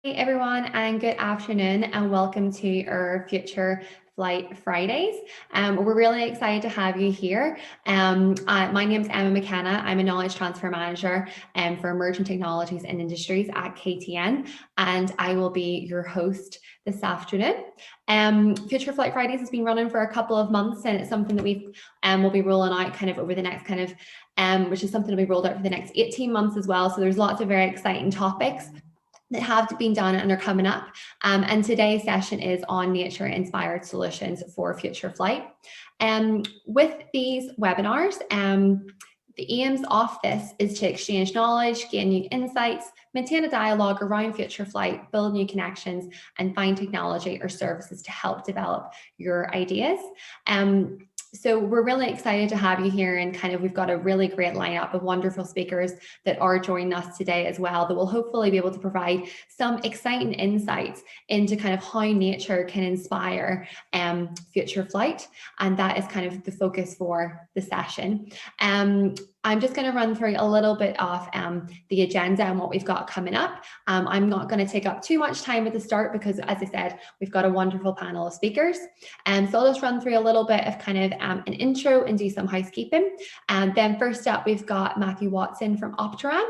Hey everyone, and good afternoon, and welcome to our Future Flight Fridays. We're really excited to have you here. My name is Emma McKenna. I'm a knowledge transfer manager for emerging technologies and industries at KTN, and I will be your host this afternoon. Future Flight Fridays has been running for a couple of months, and it's something that we will be rolling out kind of over the next which is something to be rolled out for the next 18 months as well. So there's lots of very exciting topics that have been done and are coming up. And today's session is on nature-inspired solutions for future flight. With these webinars, the aims of this is to exchange knowledge, gain new insights, maintain a dialogue around future flight, build new connections, and find technology or services to help develop your ideas. So we're really excited to have you here, and we've got a really great lineup of wonderful speakers that are joining us today as well, that will hopefully be able to provide some exciting insights into how nature can inspire future flight. And that is the focus for the session. I'm just going to run through a little bit of the agenda and what we've got coming up. I'm not going to take up too much time at the start because, as I said, we've got a wonderful panel of speakers. So I'll just run through a little bit of an intro and do some housekeeping. And then first up, we've got Matthew Watson from Opteran,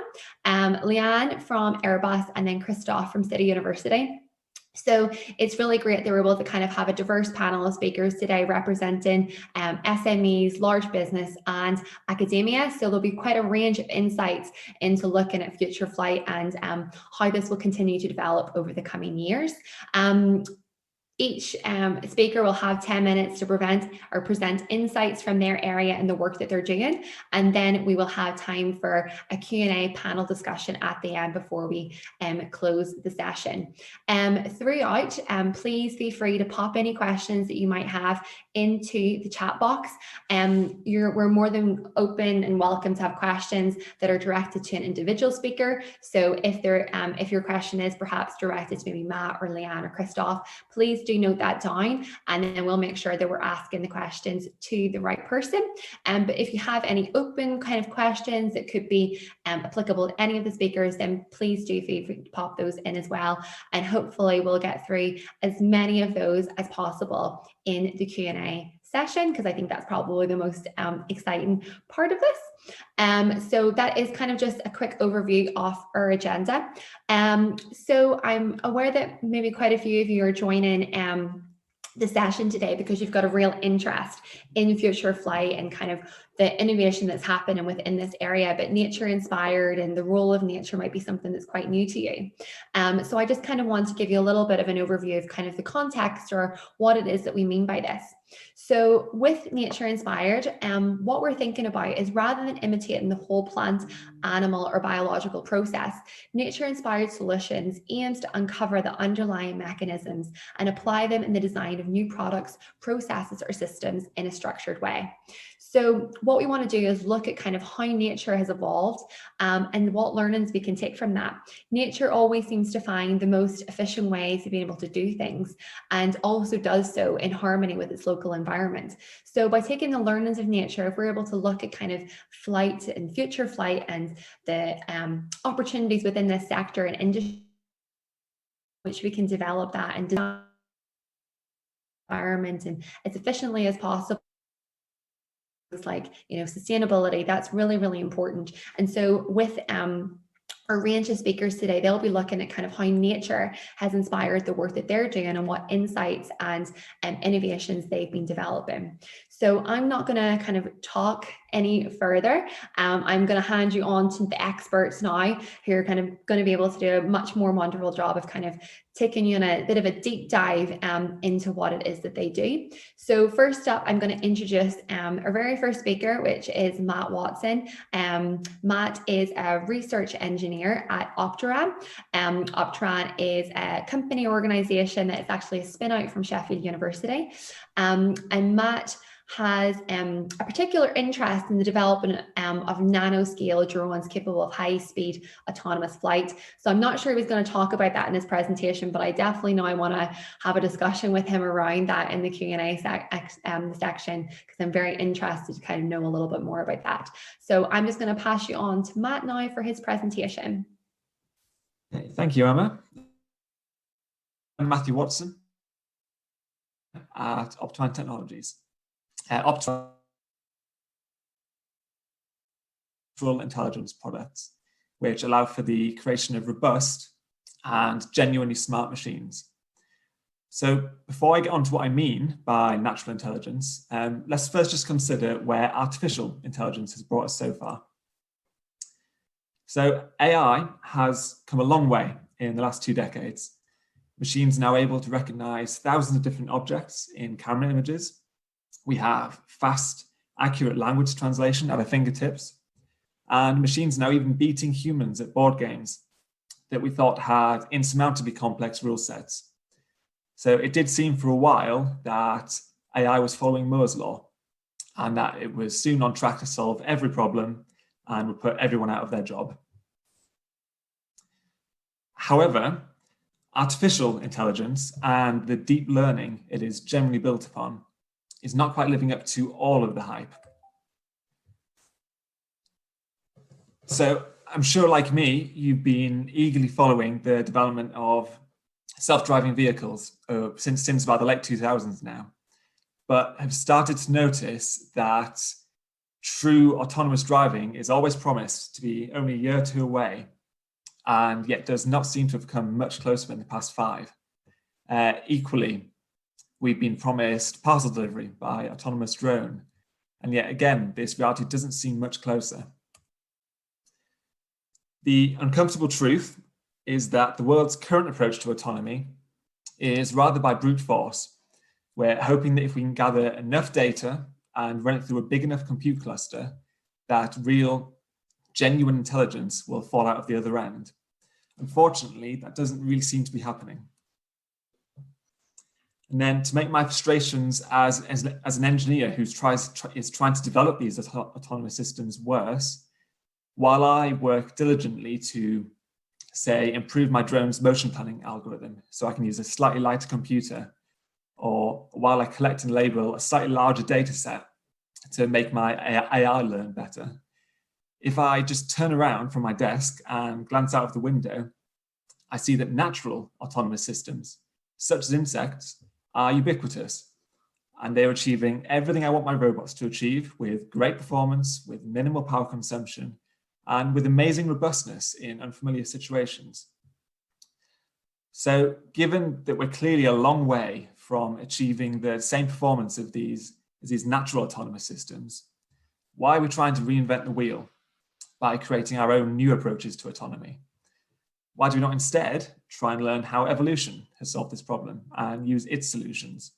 Leanne from Airbus, and then Christoph from City University. So it's really great that we're able to have a diverse panel of speakers today representing SMEs, large business, and academia. So there'll be quite a range of insights into looking at future flight and how this will continue to develop over the coming years. Each speaker will have 10 minutes to present insights from their area and the work that they're doing. And then we will have time for a Q&A panel discussion at the end before we close the session. Throughout, please feel free to pop any questions that you might have into the chat box. We're more than open and welcome to have questions that are directed to an individual speaker. So if your question is perhaps directed to maybe Matt or Leanne or Christoph, please do note that down, and then we'll make sure that we're asking the questions to the right person. But if you have any open questions that could be applicable to any of the speakers, then please do feel free to pop those in as well, and hopefully we'll get through as many of those as possible in the Q&A session, because I think that's probably the most exciting part of this. So that is just a quick overview of our agenda. So I'm aware that maybe quite a few of you are joining the session today because you've got a real interest in future flight and the innovation that's happening within this area, but nature inspired and the role of nature might be something that's quite new to you. So I just want to give you a little bit of an overview of the context or what it is that we mean by this. So with nature inspired, what we're thinking about is, rather than imitating the whole plant, animal, or biological process, nature inspired solutions aims to uncover the underlying mechanisms and apply them in the design of new products, processes, or systems in a structured way. So what we want to do is look at how nature has evolved and what learnings we can take from that. Nature always seems to find the most efficient ways of being able to do things, and also does so in harmony with its local environment. So by taking the learnings of nature, if we're able to look at flight and future flight and the opportunities within this sector and industry, which we can develop that and design environment and as efficiently as possible. Sustainability, that's really, really important. And so with our range of speakers today, they'll be looking at how nature has inspired the work that they're doing and what insights and innovations they've been developing. So I'm not going to talk any further. I'm going to hand you on to the experts now, who are going to be able to do a much more wonderful job of taking you on a bit of a deep dive into what it is that they do. So first up, I'm going to introduce our very first speaker, which is Matt Watson. Matt is a research engineer at Opteran. Opteran is a company organization that is actually a spin out from Sheffield University. And Matt has a particular interest in the development of nanoscale drones capable of high-speed autonomous flight. So I'm not sure if he's going to talk about that in his presentation, but I definitely know I want to have a discussion with him around that in the Q&A section, because I'm very interested to know a little bit more about that. So I'm just going to pass you on to Matt now for his presentation. Thank you, Emma. Matthew Watson at Optimine Technologies. Optimine intelligence products, which allow for the creation of robust and genuinely smart machines. So before I get on to what I mean by natural intelligence, let's first just consider where artificial intelligence has brought us so far. So AI has come a long way in the last 2 decades. Machines are now able to recognize thousands of different objects in camera images. We have fast, accurate language translation at our fingertips. And machines now even beating humans at board games that we thought had insurmountably complex rule sets. So it did seem for a while that AI was following Moore's law and that it was soon on track to solve every problem and would put everyone out of their job. However, artificial intelligence and the deep learning it is generally built upon is not quite living up to all of the hype. So I'm sure, like me, you've been eagerly following the development of self-driving vehicles since about the late 2000s now, but have started to notice that true autonomous driving is always promised to be only a year or 2 away, and yet does not seem to have come much closer in the past 5. Equally, we've been promised parcel delivery by autonomous drone, and yet again, this reality doesn't seem much closer. The uncomfortable truth is that the world's current approach to autonomy is rather by brute force. We're hoping that if we can gather enough data and run it through a big enough compute cluster, that real, genuine intelligence will fall out of the other end. Unfortunately, that doesn't really seem to be happening. And then to make my frustrations as an engineer who is trying to develop these autonomous systems worse, while I work diligently to, say, improve my drone's motion planning algorithm so I can use a slightly lighter computer, or while I collect and label a slightly larger data set to make my AI learn better, if I just turn around from my desk and glance out of the window, I see that natural autonomous systems, such as insects, are ubiquitous, and they're achieving everything I want my robots to achieve with great performance, with minimal power consumption, and with amazing robustness in unfamiliar situations. So given that we're clearly a long way from achieving the same performance of these natural autonomous systems, why are we trying to reinvent the wheel by creating our own new approaches to autonomy? Why do we not instead try and learn how evolution has solved this problem and use its solutions?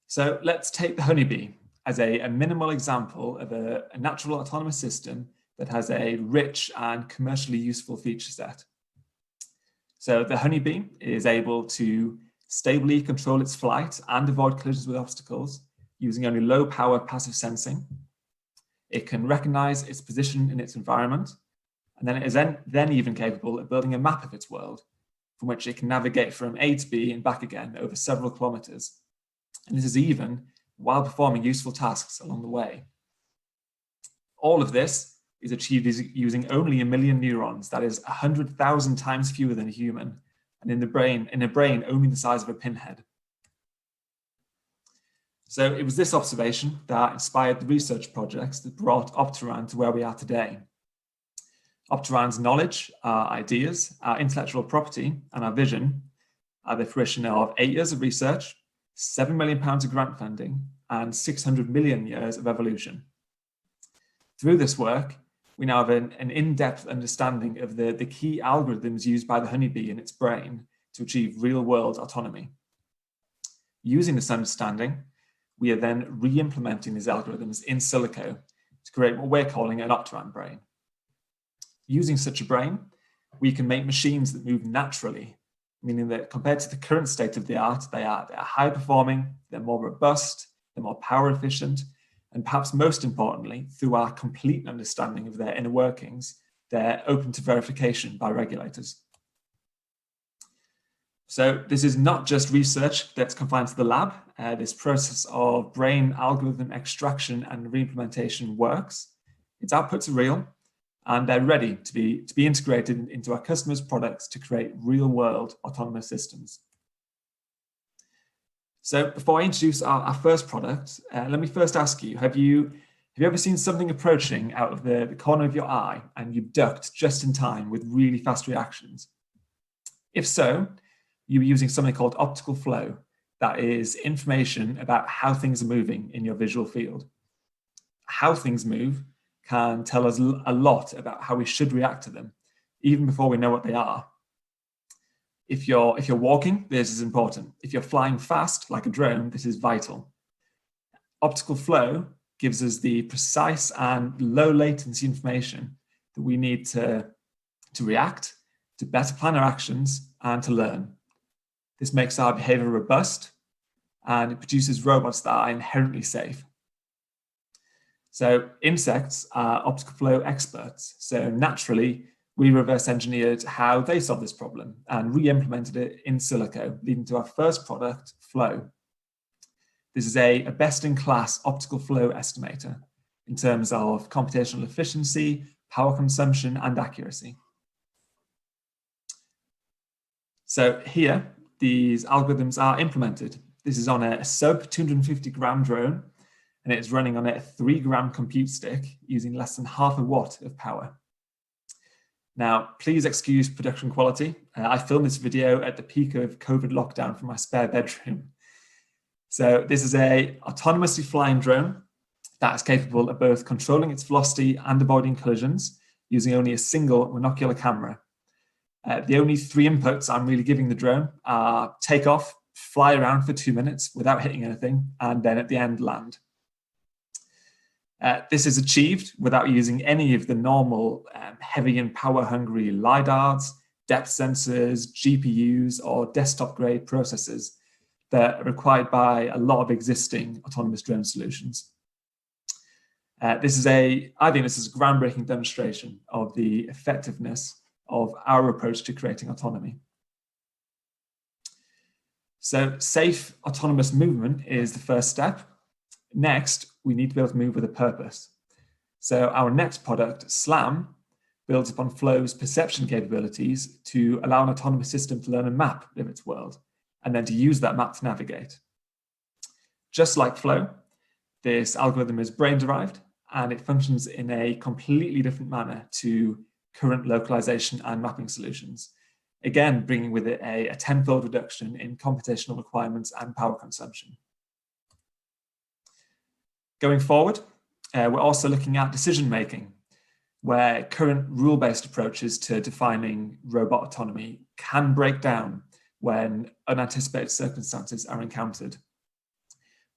So let's take the honeybee as a minimal example of a natural autonomous system that has a rich and commercially useful feature set. So the honeybee is able to stably control its flight and avoid collisions with obstacles using only low power passive sensing. It can recognize its position in its environment, and then it is then even capable of building a map of its world from which it can navigate from A to B and back again over several kilometers. And this is even while performing useful tasks along the way. All of this is achieved using only 1 million neurons, that is 100,000 times fewer than a human, and in a brain only the size of a pinhead. So it was this observation that inspired the research projects that brought Optiran to where we are today. Optiran's knowledge, our ideas, our intellectual property, and our vision are the fruition of 8 years of research, £7 million of grant funding, and 600 million years of evolution. Through this work, we now have an in-depth understanding of the key algorithms used by the honeybee in its brain to achieve real-world autonomy. Using this understanding, we are then re-implementing these algorithms in silico to create what we're calling an Optiran brain. Using such a brain, we can make machines that move naturally, meaning that compared to the current state of the art, they are high performing, they're more robust, they're more power efficient, and perhaps most importantly, through our complete understanding of their inner workings, they're open to verification by regulators. So this is not just research that's confined to the lab. This process of brain algorithm extraction and reimplementation works. Its outputs are real, and they're ready to be integrated into our customers' products to create real-world autonomous systems. So before I introduce our first product, let me first ask you, have you ever seen something approaching out of the corner of your eye and you ducked just in time with really fast reactions? If so, you were using something called optical flow, that is information about how things are moving in your visual field. How things move can tell us a lot about how we should react to them, even before we know what they are. If you're walking, this is important. If you're flying fast, like a drone, this is vital. Optical flow gives us the precise and low latency information that we need to react, to better plan our actions, and to learn. This makes our behavior robust, and it produces robots that are inherently safe. So insects are optical flow experts. So naturally, we reverse engineered how they solve this problem and re-implemented it in silico, leading to our first product, Flow. This is a best-in-class optical flow estimator in terms of computational efficiency, power consumption, and accuracy. So here, these algorithms are implemented. This is on a sub 250 gram drone, and it's running on a 3 gram compute stick using less than half a watt of power. Now, please excuse production quality. I filmed this video at the peak of COVID lockdown from my spare bedroom. So this is a autonomously flying drone that is capable of both controlling its velocity and avoiding collisions using only a single monocular camera. The only 3 inputs I'm really giving the drone are take off, fly around for 2 minutes without hitting anything, and then at the end land. This is achieved without using any of the normal heavy and power-hungry LiDARs, depth sensors, GPUs, or desktop-grade processors that are required by a lot of existing autonomous drone solutions. I think this is a groundbreaking demonstration of the effectiveness of our approach to creating autonomy. So safe autonomous movement is the first step. Next, we need to be able to move with a purpose. So our next product, SLAM, builds upon Flow's perception capabilities to allow an autonomous system to learn a map of its world, and then to use that map to navigate. Just like Flow, this algorithm is brain-derived, and it functions in a completely different manner to current localization and mapping solutions, again, bringing with it a tenfold reduction in computational requirements and power consumption. Going forward, we're also looking at decision-making, where current rule-based approaches to defining robot autonomy can break down when unanticipated circumstances are encountered.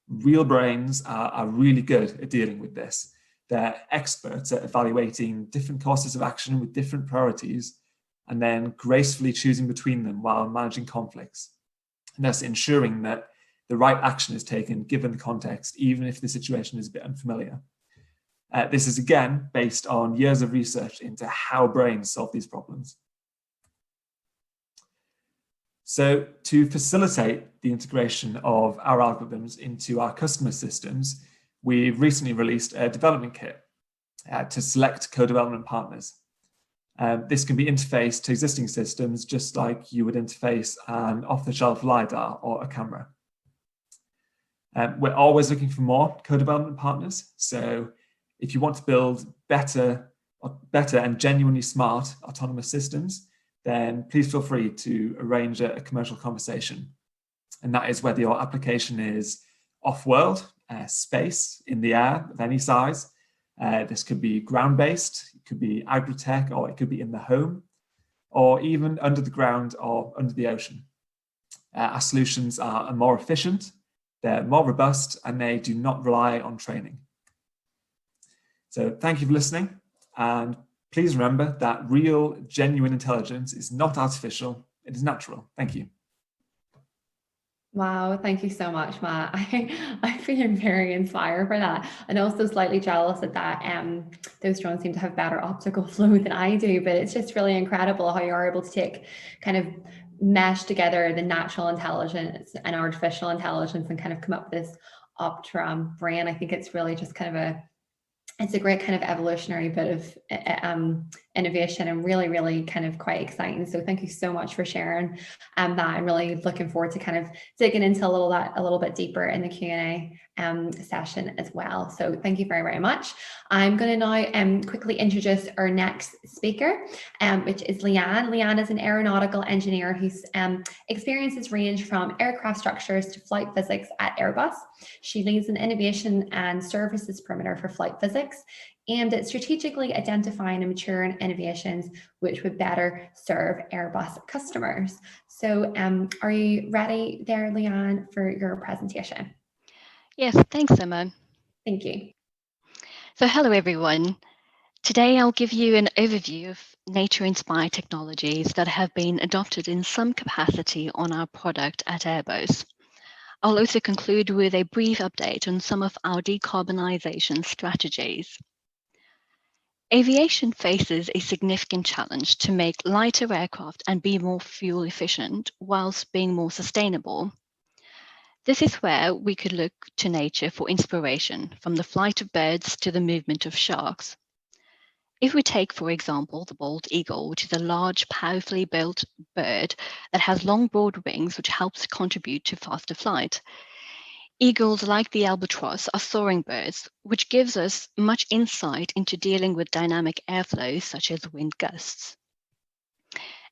Real brains are really good at dealing with this. They're experts at evaluating different courses of action with different priorities, and then gracefully choosing between them while managing conflicts, and thus ensuring that the right action is taken given the context, even if the situation is a bit unfamiliar. This is again based on years of research into how brains solve these problems. So to facilitate the integration of our algorithms into our customer systems, we've recently released a development kit to select co-development partners. This can be interfaced to existing systems just like you would interface an off-the-shelf LiDAR or a camera. We're always looking for more co-development partners. So if you want to build better and genuinely smart autonomous systems, then please feel free to arrange a commercial conversation. And that is whether your application is off-world, space, in the air of any size. This could be ground-based, it could be agri-tech, or it could be in the home, or even under the ground or under the ocean. Our solutions are more efficient, they're more robust, and they do not rely on training. So thank you for listening, and please remember that real, genuine intelligence is not artificial, it is natural. Thank you. Wow, thank you so much, Matt. I feel very inspired by that, and also slightly jealous that those drones seem to have better optical flow than I do. But it's just really incredible how you're able to take kind of mesh together the natural intelligence and artificial intelligence and kind of come up with this Optron brain. I think it's really just kind of it's a great kind of evolutionary bit of innovation, and really, really kind of quite exciting. So thank you so much for sharing that. I'm really looking forward to kind of digging into a little bit deeper in the Q&A session as well. So thank you very, very much. I'm going to now quickly introduce our next speaker, which is Leanne. Leanne is an aeronautical engineer whose experiences range from aircraft structures to flight physics at Airbus. She leads an innovation and services perimeter for flight physics, aimed at strategically identifying and maturing innovations which would better serve Airbus customers. So are you ready there, Leanne, for your presentation? Yes, thanks, Emma. Thank you. So hello, everyone. Today, I'll give you an overview of nature-inspired technologies that have been adopted in some capacity on our product at Airbus. I'll also conclude with a brief update on some of our decarbonization strategies. Aviation faces a significant challenge to make lighter aircraft and be more fuel efficient whilst being more sustainable. This is where we could look to nature for inspiration, from the flight of birds to the movement of sharks. If we take, for example, the bald eagle, which is a large, powerfully built bird that has long, broad wings, which helps contribute to faster flight. Eagles, like the albatross, are soaring birds, which gives us much insight into dealing with dynamic airflows such as wind gusts.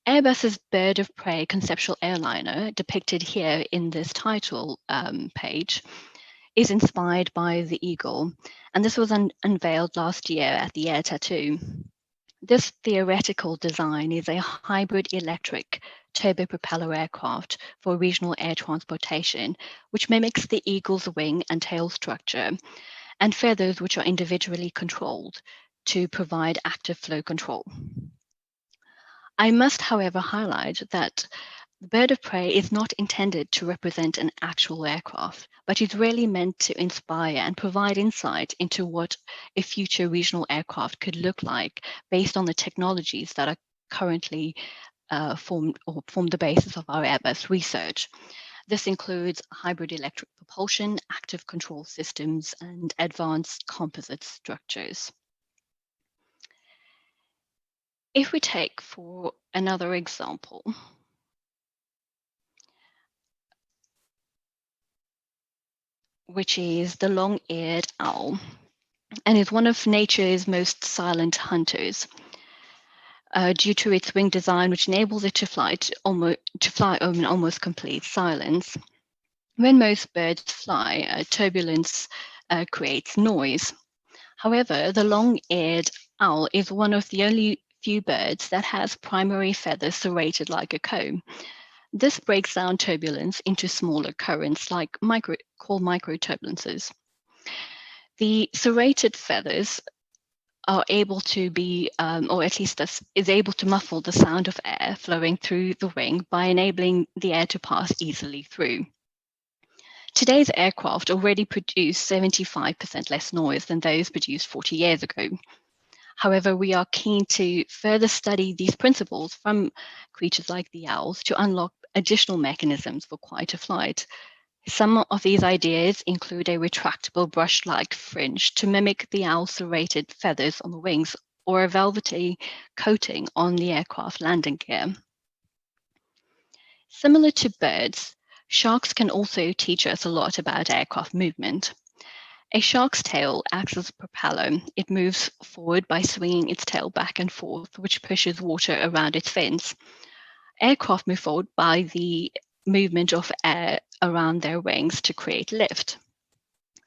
Airbus's bird of prey conceptual airliner, depicted here in this title page, is inspired by the eagle, and this was unveiled last year at the Air Tattoo. This theoretical design is a hybrid electric turbopropeller aircraft for regional air transportation, which mimics the eagle's wing and tail structure, and feathers which are individually controlled to provide active flow control. I must, however, highlight that the bird of prey is not intended to represent an actual aircraft, but is really meant to inspire and provide insight into what a future regional aircraft could look like based on the technologies that are currently form the basis of our Airbus research. This includes hybrid electric propulsion, active control systems, and advanced composite structures. If we take for another example, which is the long-eared owl, and is one of nature's most silent hunters. Due to its wing design, which enables it to fly in almost complete silence. When most birds fly, turbulence creates noise. However, the long-eared owl is one of the only few birds that has primary feathers serrated like a comb. This breaks down turbulence into smaller currents, called microturbulences. The serrated feathers are able to be, or at least this is able to muffle the sound of air flowing through the wing by enabling the air to pass easily through. Today's aircraft already produce 75% less noise than those produced 40 years ago. However, we are keen to further study these principles from creatures like the owls to unlock additional mechanisms for quieter flight. Some of these ideas include a retractable brush-like fringe to mimic the owl's serrated feathers on the wings, or a velvety coating on the aircraft landing gear. Similar to birds, sharks can also teach us a lot about aircraft movement. A shark's tail acts as a propeller. It moves forward by swinging its tail back and forth, which pushes water around its fins. Aircraft move forward by the movement of air around their wings to create lift.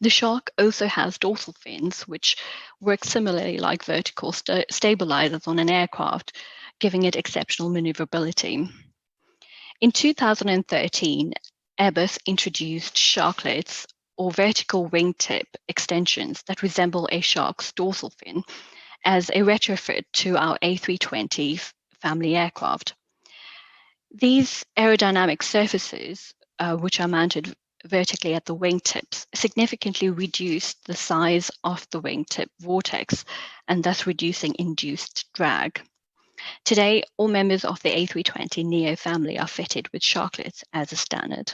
The shark also has dorsal fins, which work similarly like vertical stabilizers on an aircraft, giving it exceptional maneuverability. In 2013, Airbus introduced sharklets, or vertical wingtip extensions that resemble a shark's dorsal fin, as a retrofit to our A320 family aircraft. These aerodynamic surfaces, which are mounted vertically at the wingtips, significantly reduce the size of the wingtip vortex, and thus reducing induced drag. Today, all members of the A320neo family are fitted with sharklets as a standard.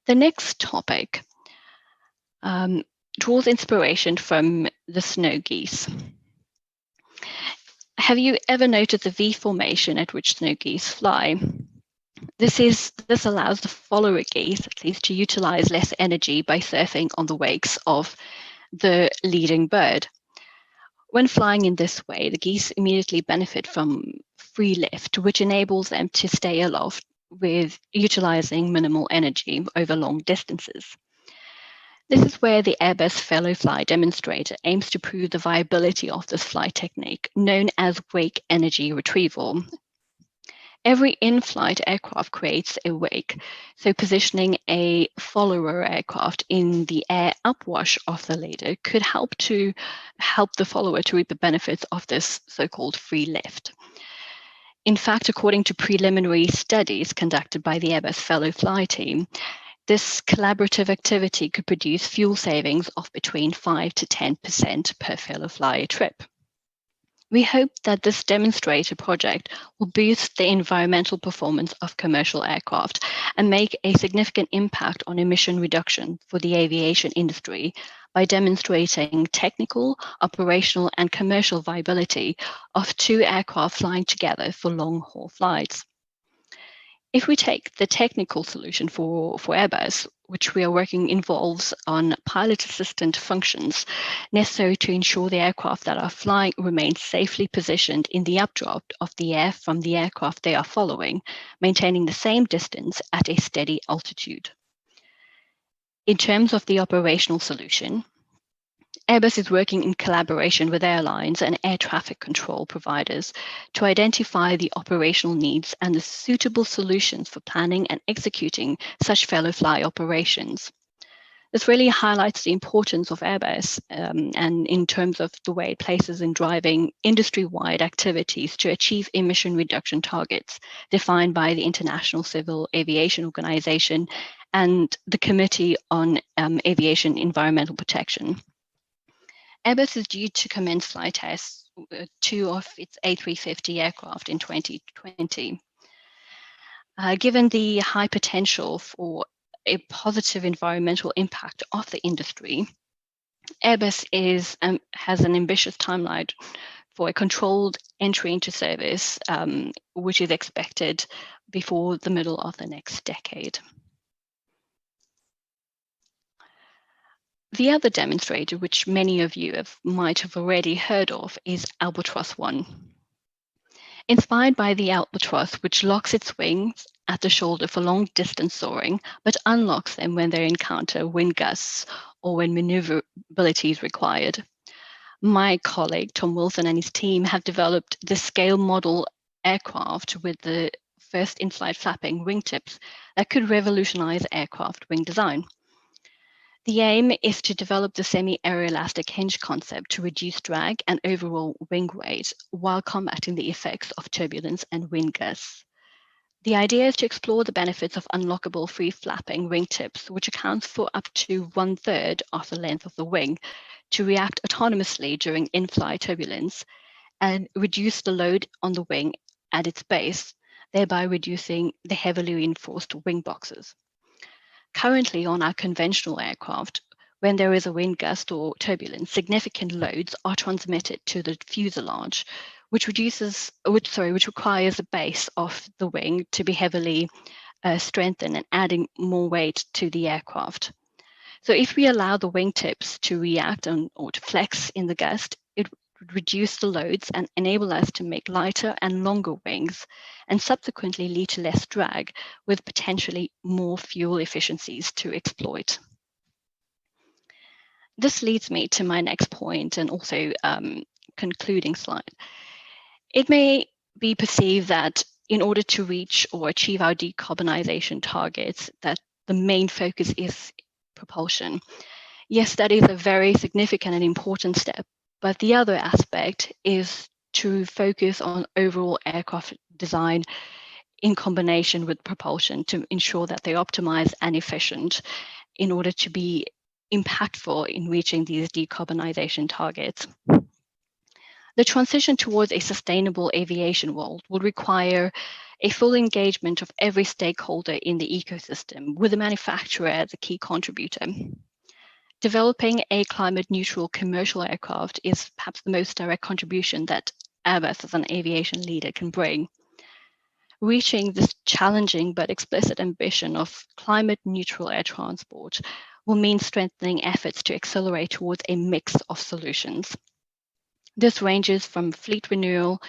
The next topic draws inspiration from the snow geese. Have you ever noted the V formation at which snow geese fly? This allows the follower geese, at least, to utilize less energy by surfing on the wakes of the leading bird. When flying in this way, the geese immediately benefit from free lift, which enables them to stay aloft with utilizing minimal energy over long distances. This is where the Airbus Fellow Fly demonstrator aims to prove the viability of this flight technique, known as wake energy retrieval. Every in-flight aircraft creates a wake, so positioning a follower aircraft in the air upwash of the leader could help the follower to reap the benefits of this so-called free lift. In fact, according to preliminary studies conducted by the Airbus Fellow Fly team, this collaborative activity could produce fuel savings of between 5 to 10% per fellow flyer trip. We hope that this demonstrator project will boost the environmental performance of commercial aircraft and make a significant impact on emission reduction for the aviation industry by demonstrating technical, operational, and commercial viability of two aircraft flying together for long-haul flights. If we take the technical solution for Airbus, which we are working involves on pilot assistant functions necessary to ensure the aircraft that are flying remain safely positioned in the updraft of the air from the aircraft they are following, maintaining the same distance at a steady altitude. In terms of the operational solution, Airbus is working in collaboration with airlines and air traffic control providers to identify the operational needs and the suitable solutions for planning and executing such fellow fly operations. This really highlights the importance of Airbus and in terms of the way it places in driving industry-wide activities to achieve emission reduction targets defined by the International Civil Aviation Organization and the Committee on Aviation Environmental Protection. Airbus is due to commence flight tests with two of its A350 aircraft in 2020. Given the high potential for a positive environmental impact of the industry, Airbus has an ambitious timeline for a controlled entry into service, which is expected before the middle of the next decade. The other demonstrator, which many of you might have already heard of, is Albatros 1. Inspired by the albatross, which locks its wings at the shoulder for long-distance soaring, but unlocks them when they encounter wind gusts or when maneuverability is required. My colleague, Tom Wilson, and his team have developed the scale model aircraft with the first in-flight flapping wingtips that could revolutionize aircraft wing design. The aim is to develop the semi-aeroelastic hinge concept to reduce drag and overall wing weight while combating the effects of turbulence and wind gusts. The idea is to explore the benefits of unlockable free flapping wingtips, which accounts for up to 1/3 of the length of the wing, to react autonomously during in-flight turbulence and reduce the load on the wing at its base, thereby reducing the heavily reinforced wing boxes. Currently on our conventional aircraft, when there is a wind gust or turbulence, significant loads are transmitted to the fuselage, which requires the base of the wing to be heavily strengthened and adding more weight to the aircraft. So if we allow the wingtips to react or to flex in the gust, it would reduce the loads and enable us to make lighter and longer wings, and subsequently lead to less drag with potentially more fuel efficiencies to exploit. This leads me to my next point and also concluding slide. It may be perceived that in order to reach or achieve our decarbonization targets, that the main focus is propulsion. Yes, that is a very significant and important step, but the other aspect is to focus on overall aircraft design in combination with propulsion to ensure that they're optimized and efficient in order to be impactful in reaching these decarbonization targets. The transition towards a sustainable aviation world will require a full engagement of every stakeholder in the ecosystem, with the manufacturer as a key contributor. Developing a climate neutral commercial aircraft is perhaps the most direct contribution that Airbus as an aviation leader can bring. Reaching this challenging but explicit ambition of climate neutral air transport will mean strengthening efforts to accelerate towards a mix of solutions. This ranges from fleet renewal,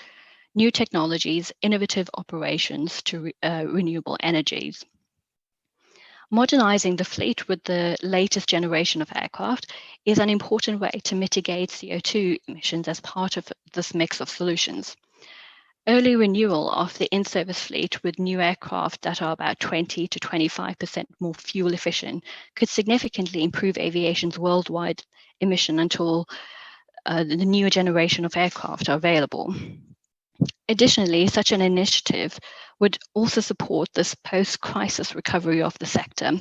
new technologies, innovative operations to renewable energies. Modernizing the fleet with the latest generation of aircraft is an important way to mitigate CO2 emissions as part of this mix of solutions. Early renewal of the in-service fleet with new aircraft that are about 20 to 25% more fuel efficient could significantly improve aviation's worldwide emission until the newer generation of aircraft are available. Additionally, such an initiative would also support this post-crisis recovery of the sector.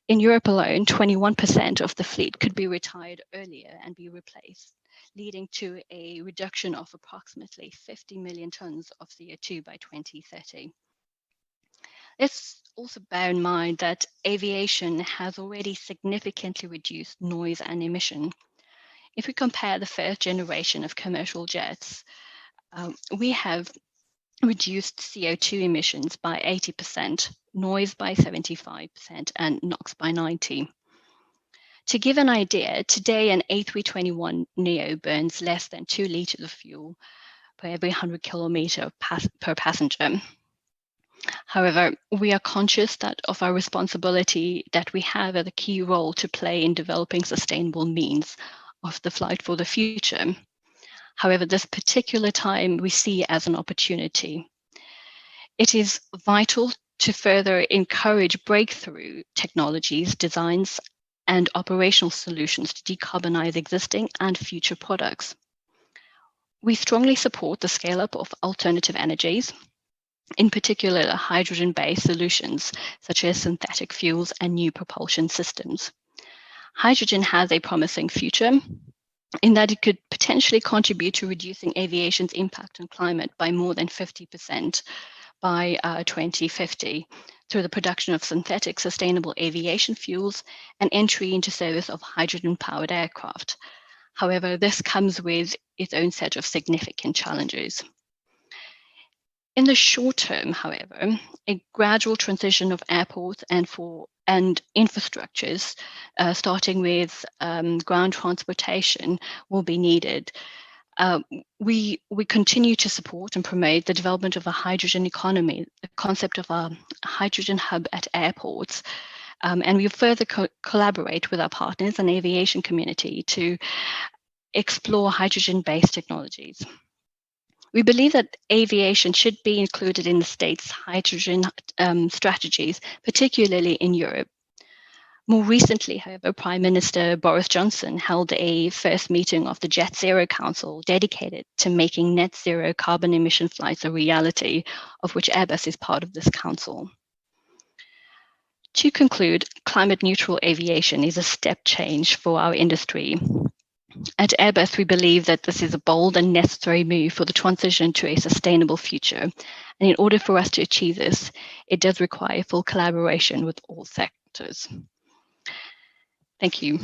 In Europe alone, 21% of the fleet could be retired earlier and be replaced, leading to a reduction of approximately 50 million tons of CO2 by 2030. Let's also bear in mind that aviation has already significantly reduced noise and emission. If we compare the first generation of commercial jets, we have reduced CO2 emissions by 80%, noise by 75%, and NOx by 90%. To give an idea, today an A321neo burns less than 2 liters of fuel per every 100 kilometers per passenger. However, we are conscious of our responsibility that we have a key role to play in developing sustainable means of the flight for the future. However, this particular time we see as an opportunity. It is vital to further encourage breakthrough technologies, designs, and operational solutions to decarbonize existing and future products. We strongly support the scale-up of alternative energies, in particular hydrogen-based solutions, such as synthetic fuels and new propulsion systems. Hydrogen has a promising future in that it could potentially contribute to reducing aviation's impact on climate by more than 50% by 2050 through the production of synthetic sustainable aviation fuels and entry into service of hydrogen-powered aircraft. However, this comes with its own set of significant challenges. In the short term, however, a gradual transition of airports and infrastructures, starting with ground transportation, will be needed. We continue to support and promote the development of a hydrogen economy, the concept of a hydrogen hub at airports, and we further collaborate with our partners and aviation community to explore hydrogen-based technologies. We believe that aviation should be included in the state's hydrogen strategies, particularly in Europe. More recently, however, Prime Minister Boris Johnson held a first meeting of the Jet Zero Council dedicated to making net zero carbon emission flights a reality, of which Airbus is part of this council. To conclude, climate neutral aviation is a step change for our industry. At Airbus, we believe that this is a bold and necessary move for the transition to a sustainable future. And in order for us to achieve this, it does require full collaboration with all sectors. Thank you.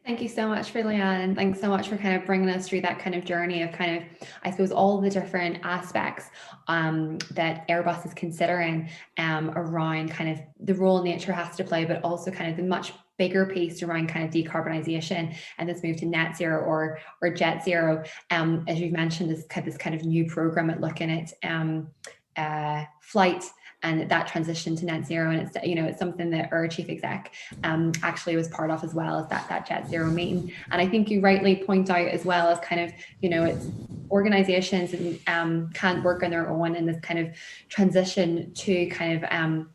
Thank you so much for Leanne, and thanks so much for kind of bringing us through that kind of journey of kind of, I suppose, all the different aspects that Airbus is considering around kind of the role nature has to play, but also kind of the much bigger piece around kind of decarbonization and this move to net zero or jet zero. As you've mentioned, this kind of new program at looking at flight and that transition to net zero, and it's, you know, it's something that our chief exec actually was part of, as well as that jet zero meeting. And I think you rightly point out as well as kind of, you know, it's organizations can't work on their own in this kind of transition to kind of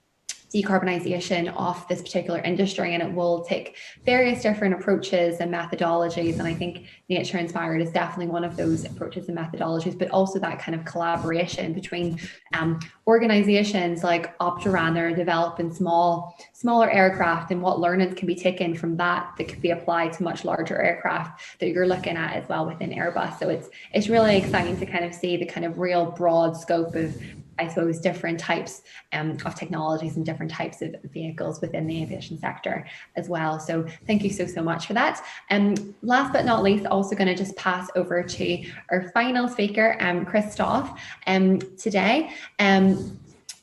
decarbonization of this particular industry, and it will take various different approaches and methodologies, and I think nature inspired is definitely one of those approaches and methodologies, but also that kind of collaboration between organizations like Opteran that are developing smaller aircraft, and what learnings can be taken from that could be applied to much larger aircraft that you're looking at as well within Airbus. So it's really exciting to kind of see the kind of real broad scope of I suppose, different types of technologies and different types of vehicles within the aviation sector as well. So thank you so much for that. Last but not least, also going to just pass over to our final speaker, Christoph, today.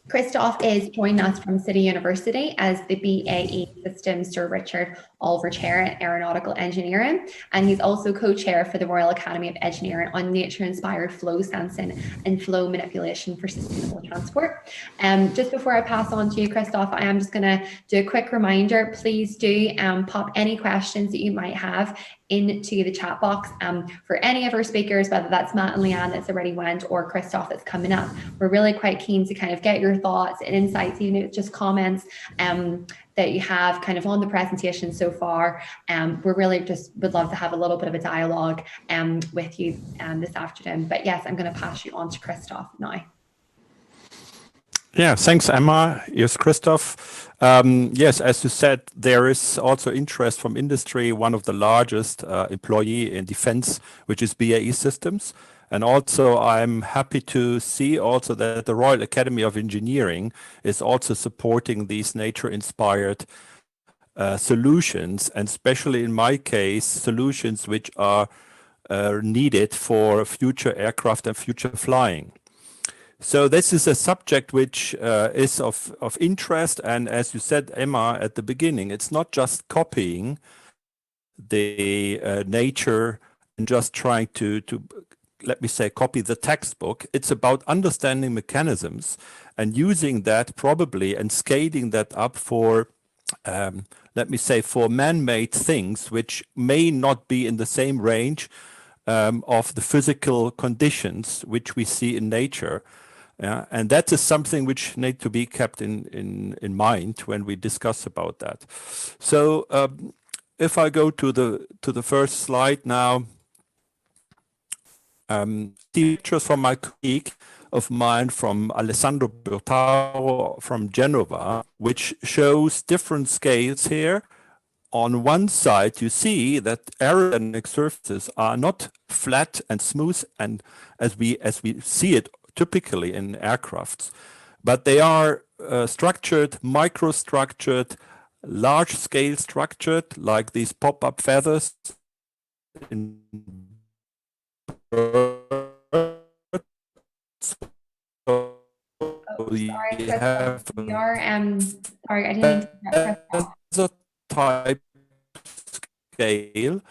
Christoph is joining us from City University as the BAE Systems Sir Richard Olver Chair in Aeronautical Engineering, and he's also co-chair for the Royal Academy of Engineering on nature-inspired flow sensing and flow manipulation for sustainable transport. Just before I pass on to you, Christoph, I am just going to do a quick reminder. Please do pop any questions that you might have into the chat box for any of our speakers, whether that's Matt and Leanne that's already went or Christoph that's coming up. We're really quite keen to kind of get your thoughts and insights, even if it's just comments that you have kind of on the presentation so far. We're really just would love to have a little bit of a dialogue with you this afternoon. But yes, I'm going to pass you on to Christoph now. Yeah, thanks, Emma. Yes, Christoph. Yes, as you said, there is also interest from industry, one of the largest employee in defense, which is BAE Systems. And also, I'm happy to see also that the Royal Academy of Engineering is also supporting these nature-inspired solutions, and especially in my case, solutions which are needed for future aircraft and future flying. So this is a subject which is of interest, and as you said, Emma, at the beginning, it's not just copying the nature and just trying to let me say copy the textbook. It's about understanding mechanisms and using that probably and scaling that up for let me say for man-made things which may not be in the same range of the physical conditions which we see in nature. And that is something which need to be kept in mind when we discuss about that. So if I go to the first slide now, pictures from my colleague of mine, from Alessandro Burtaro from Genova, which shows different scales here. On one side, you see that aerodynamic surfaces are not flat and smooth, and as we see it typically in aircrafts, but they are structured, microstructured, large-scale structured, like these pop-up feathers in birds. So sorry, Christoph, we are sorry, I didn't mean to interrupt Christoph. Type scale.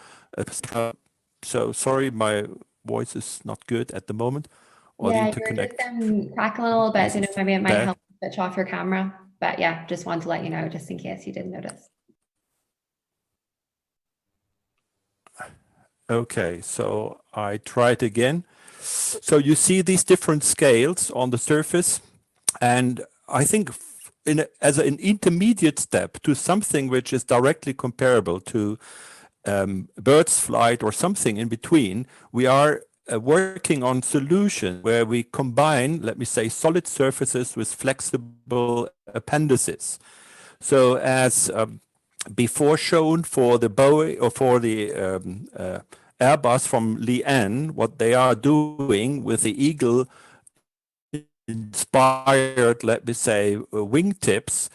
So sorry, my voice is not good at the moment. Or Yeah, the you're interconnect. just crackling a little bit. You know, maybe it might help switch off your camera. But yeah, just wanted to let you know, just in case you didn't notice. Okay, so I try it again. So you see these different scales on the surface, and I think as an intermediate step to something which is directly comparable to bird's flight or something in between, we are working on solution where we combine, let me say, solid surfaces with flexible appendices. So as before shown for the Boeing or for the Airbus from Leanne, what they are doing with the Eagle inspired, let me say, wingtips.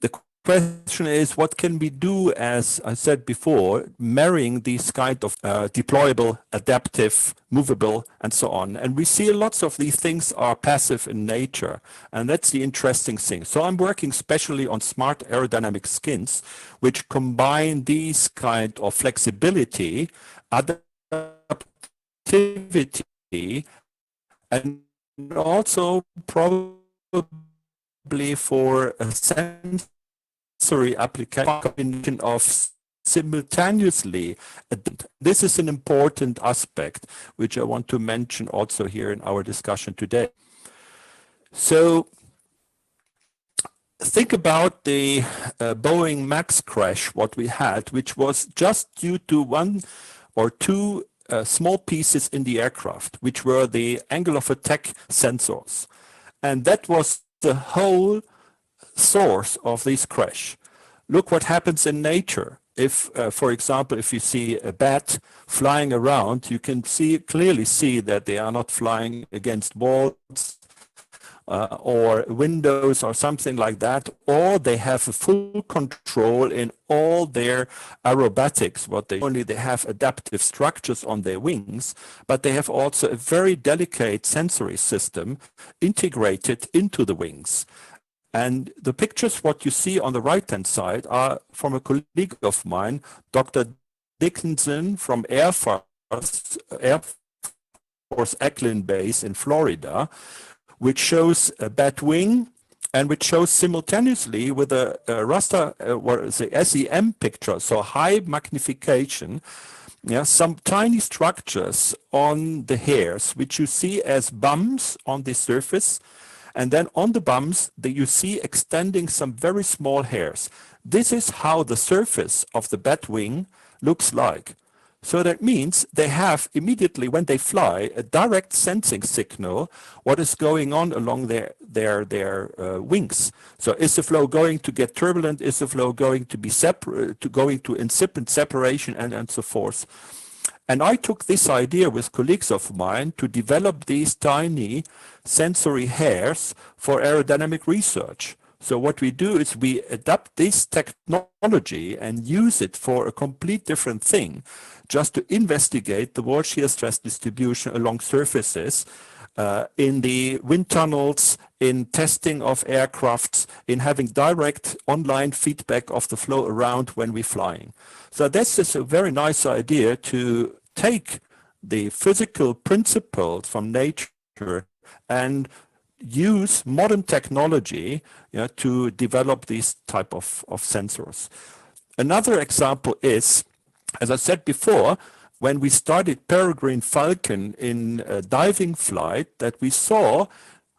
The question is, what can we do, as I said before, marrying these kind of deployable, adaptive, movable, and so on. And we see lots of these things are passive in nature, and that's the interesting thing. So I'm working specially on smart aerodynamic skins, which combine these kind of flexibility, adaptivity, and also probably for a sensory application of simultaneously. This is an important aspect which I want to mention also here in our discussion today. So think about the Boeing Max crash, what we had, which was just due to one or two small pieces in the aircraft, which were the angle of attack sensors. And that was the whole source of this crash. Look what happens in nature. If, for example, if you see a bat flying around, you can clearly see that they are not flying against walls or windows or something like that, or they have a full control in all their aerobatics. What they only they have adaptive structures on their wings, but they have also a very delicate sensory system integrated into the wings. And the pictures, what you see on the right-hand side, are from a colleague of mine, Dr. Dickinson from Air Force Eglin Base in Florida, which shows a bat wing and which shows simultaneously with a raster, or the SEM picture, so high magnification, some tiny structures on the hairs, which you see as bumps on the surface. And then on the bumps, you see extending some very small hairs. This is how the surface of the bat wing looks like. So that means they have immediately, when they fly, a direct sensing signal what is going on along their wings. So is the flow going to get turbulent? Is the flow going to be going to incipient separation, and so forth? And I took this idea with colleagues of mine to develop these tiny sensory hairs for aerodynamic research. So what we do is we adapt this technology and use it for a complete different thing, just to investigate the wall shear stress distribution along surfaces in the wind tunnels, in testing of aircrafts, in having direct online feedback of the flow around when we're flying. So this is a very nice idea to take the physical principles from nature and use modern technology to develop these type of sensors. Another example is, as I said before, when we started Peregrine Falcon in diving flight, that we saw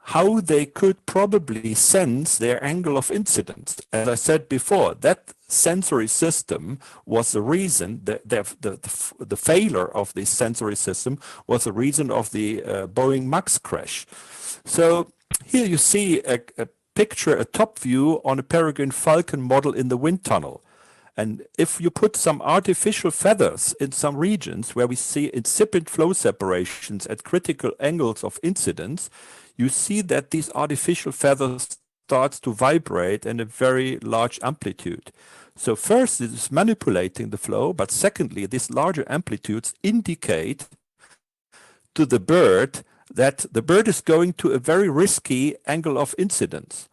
how they could probably sense their angle of incidence. As I said before, that sensory system was the reason, the failure of this sensory system was the reason of the Boeing MAX crash. So here you see a picture, a top view on a Peregrine Falcon model in the wind tunnel. And if you put some artificial feathers in some regions where we see incipient flow separations at critical angles of incidence, you see that these artificial feathers starts to vibrate in a very large amplitude. So first, it is manipulating the flow, but secondly, these larger amplitudes indicate to the bird that the bird is going to a very risky angle of incidence.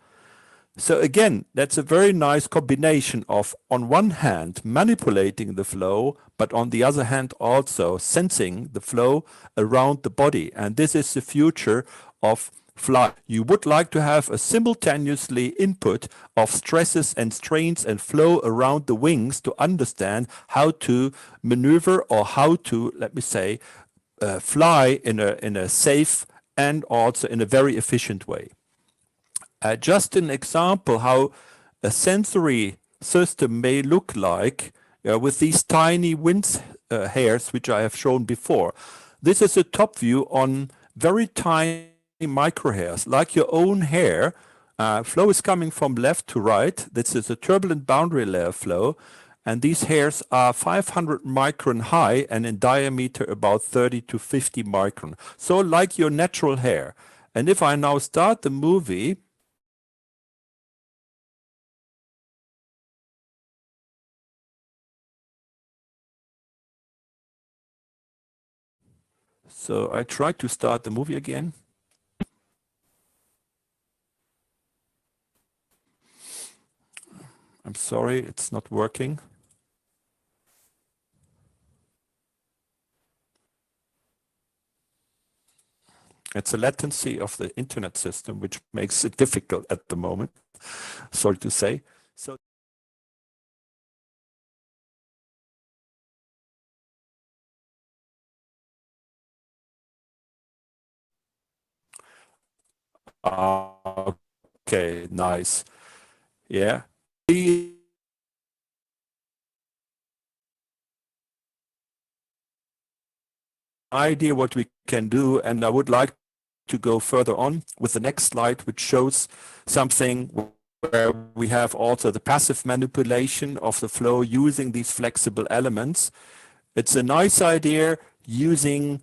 So again, that's a very nice combination of, on one hand, manipulating the flow, but on the other hand, also sensing the flow around the body. And this is the future of flight. You would like to have a simultaneously input of stresses and strains and flow around the wings to understand how to maneuver, or how to, let me say, fly in a safe and also in a very efficient way. Just an example how a sensory system may look like with these tiny wind hairs, which I have shown before. This is a top view on very tiny microhairs, like your own hair. Flow is coming from left to right. This is a turbulent boundary layer flow. And these hairs are 500 micron high and in diameter about 30 to 50 micron. So like your natural hair. And if I now start the movie, so I try to start the movie again. I'm sorry, it's not working. It's a latency of the internet system, which makes it difficult at the moment, sorry to say. So okay, nice. Yeah. The idea what we can do, and I would like to go further on with the next slide, which shows something where we have also the passive manipulation of the flow using these flexible elements. It's a nice idea using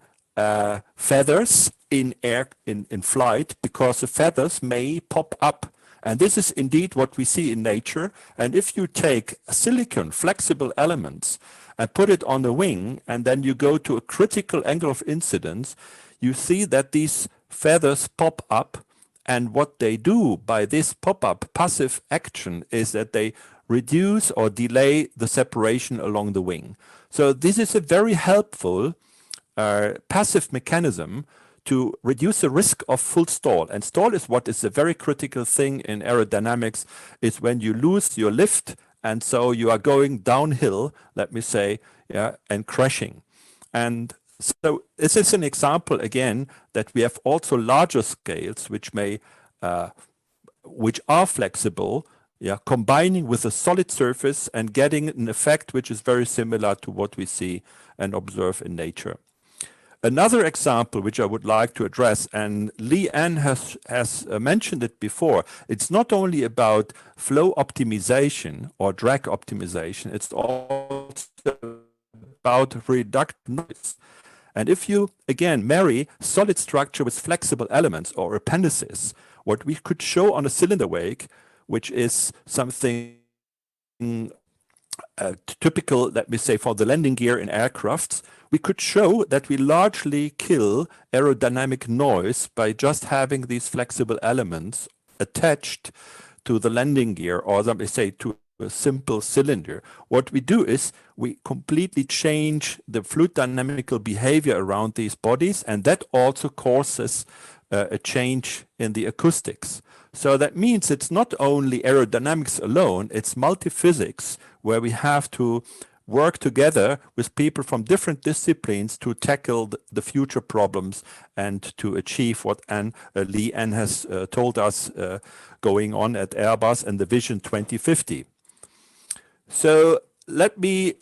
feathers in flight because the feathers may pop up. And this is indeed what we see in nature. And if you take silicon flexible elements and put it on the wing, and then you go to a critical angle of incidence, you see that these feathers pop up. And what they do by this pop-up passive action is that they reduce or delay the separation along the wing. So this is a very helpful passive mechanism to reduce the risk of full stall. And stall is what is a very critical thing in aerodynamics, is when you lose your lift, and so you are going downhill, let me say, yeah, and crashing. And so this is an example again that we have also larger scales which are flexible, yeah, combining with a solid surface and getting an effect which is very similar to what we see and observe in nature. Another example which I would like to address, and Leanne has mentioned it before, it's not only about flow optimization or drag optimization, it's also about reduced noise. And if you, again, marry solid structure with flexible elements or appendices, what we could show on a cylinder wake, which is something typical, let me say, for the landing gear in aircrafts, we could show that we largely kill aerodynamic noise by just having these flexible elements attached to the landing gear, or let me say to a simple cylinder. What we do is we completely change the fluid dynamical behavior around these bodies, and that also causes a change in the acoustics. So that means it's not only aerodynamics alone, it's multi-physics, where we have to work together with people from different disciplines to tackle the future problems and to achieve what Leanne has told us going on at Airbus and the Vision 2050. So let me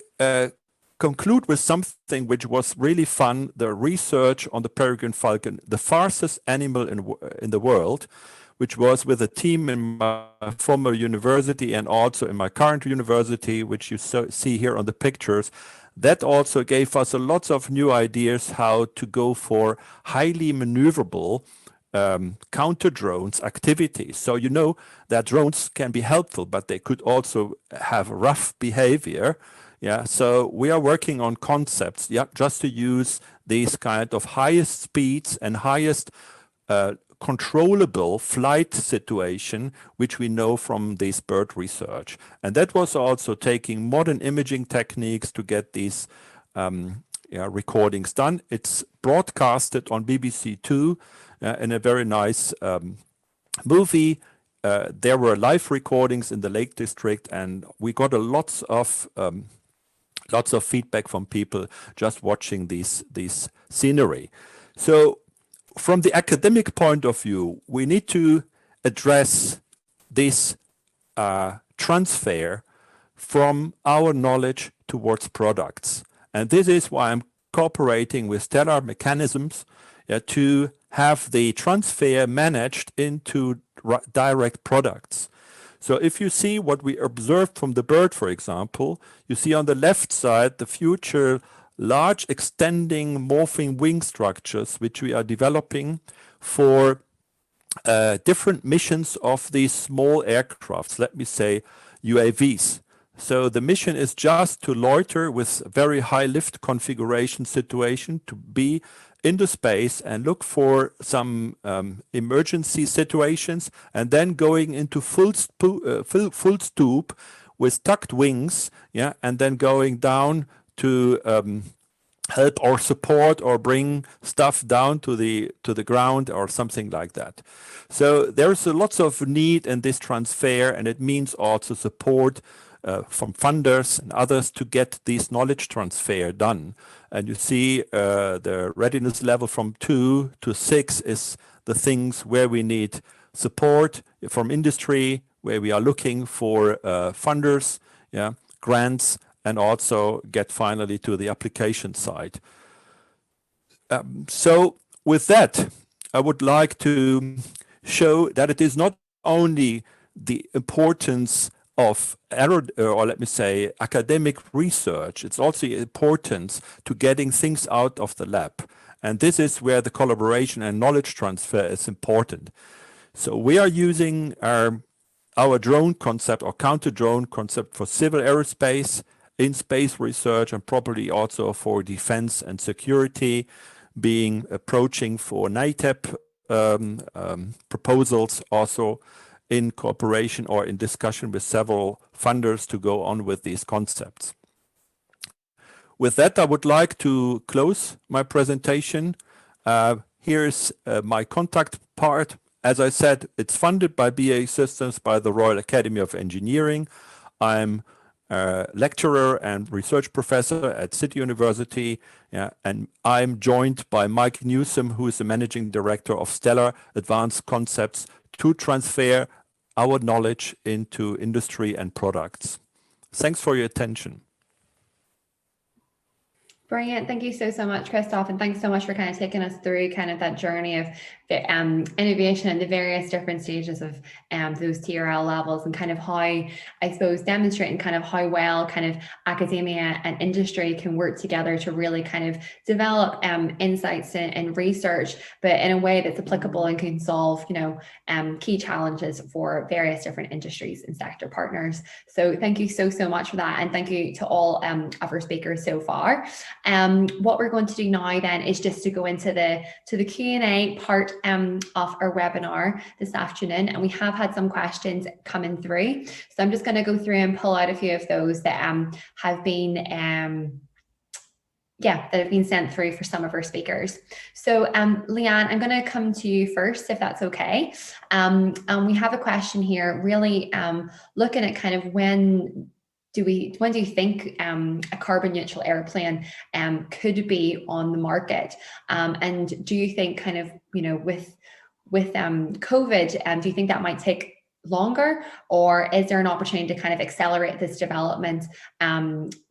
conclude with something which was really fun, the research on the peregrine falcon, the fastest animal in the world, which was with a team in my former university and also in my current university, which you see here on the pictures. That also gave us a lot of new ideas how to go for highly maneuverable counter drones activities. So you know that drones can be helpful, but they could also have rough behavior. Yeah, so we are working on concepts, yeah, just to use these kind of highest speeds and highest controllable flight situation, which we know from this bird research. And that was also taking modern imaging techniques to get these recordings done. It's broadcasted on BBC Two in a very nice movie. There were live recordings in the Lake District, and we got lots of feedback from people just watching these scenery. So from the academic point of view, we need to address this transfer from our knowledge towards products. And this is why I'm cooperating with Stellar Mechanisms to have the transfer managed into direct products. So if you see what we observed from the bird, for example, you see on the left side the future large extending morphing wing structures which we are developing for different missions of these small aircrafts, let me say UAVs. So the mission is just to loiter with very high lift configuration situation, to be in the space and look for some emergency situations, and then going into full stoop with tucked wings, yeah, and then going down to help or support or bring stuff down to the ground or something like that. So there's lots of need in this transfer, and it means also support from funders and others to get this knowledge transfer done. And you see the readiness level from 2 to 6 is the things where we need support from industry, where we are looking for funders, yeah, grants, and also get finally to the application side. So with that, I would like to show that it is not only the importance of or let me say academic research. It's also important to getting things out of the lab. And this is where the collaboration and knowledge transfer is important. So we are using our drone concept or counter-drone concept for civil aerospace, in space research, and probably also for defense and security, approaching for NITEP proposals, also in cooperation or in discussion with several funders to go on with these concepts. With that, I would like to close my presentation. Here's my contact part. As I said, it's funded by BAE Systems, by the Royal Academy of Engineering. I'm a lecturer and research professor at City University, and I'm joined by Mike Newsom, who is the managing director of Stellar Advanced Concepts, to transfer our knowledge into industry and products. Thanks for your attention. Brilliant. Thank you so much, Christoph. And thanks so much for kind of taking us through kind of that journey of the innovation and the various different stages of those TRL levels, and kind of how, I suppose, demonstrating kind of how well kind of academia and industry can work together to really kind of develop insights and research, but in a way that's applicable and can solve, you know, key challenges for various different industries and sector partners. So thank you so much for that. And thank you to all of our speakers so far. What we're going to do now then is just to go into the Q&A part of our webinar this afternoon, and we have had some questions coming through, so I'm just going to go through and pull out a few of those that have been that have been sent through for some of our speakers. So Leanne, I'm going to come to you first, if that's okay. And we have a question here, really looking at kind of when do you think a carbon neutral airplane could be on the market? And do you think kind of, you know, with COVID, do you think that might take longer, or is there an opportunity to kind of accelerate this development